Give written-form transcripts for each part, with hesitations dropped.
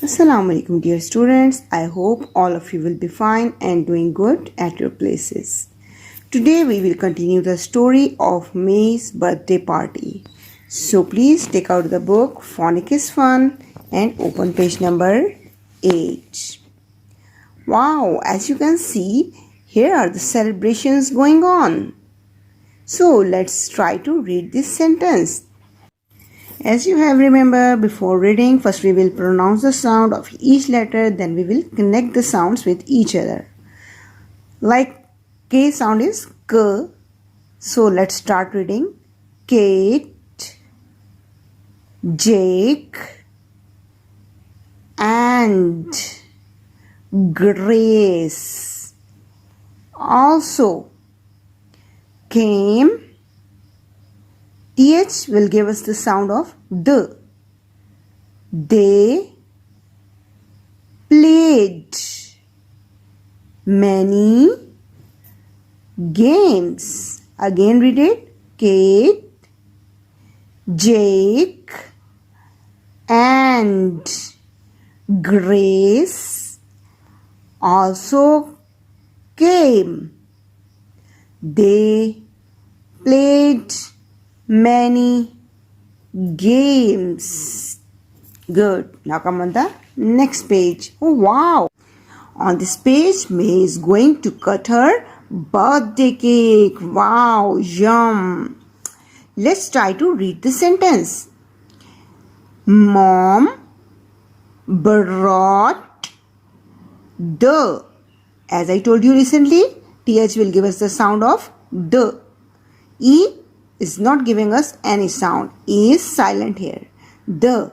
Assalamu alaikum dear students. I hope all of you will be fine and doing good at your places. Today we will continue the story of May's birthday party. So please take out the book Phonic is Fun and open page number 8. Wow, as you can see, here are the celebrations going on. So let's try to read this sentence. As you have remembered before reading, first we will pronounce the sound of each letter, then we will connect the sounds with each other. Like K sound is K. So let's start reading. Kate, Jake, and Grace. Also came. TH will give us the sound of D. They played many games. Again read it. Kate, Jake, and Grace also came. They played many games. Good. Now come on the next page. Oh wow. On this page, May is going to cut her birthday cake. Wow, yum. Let's try to read the sentence. Mom brought the. As I told you recently, TH will give us the sound of the. E is not giving us any sound. E is silent here. The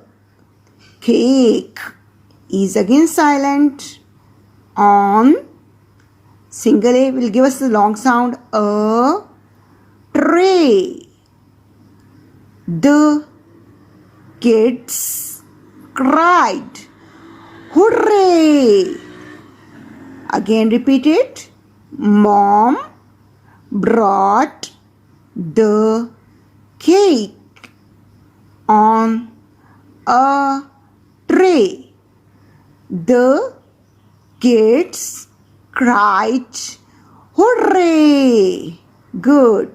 cake is again silent. On single A will give us the long sound. A tray. The kids cried. Hooray! Again repeat it. Mom brought the cake on a tray. The kids cried, hooray! Good.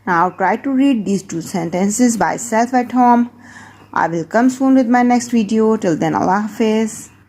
Now try to read these two sentences by self at home. I will come soon with my next video. Till then, Allah Hafiz.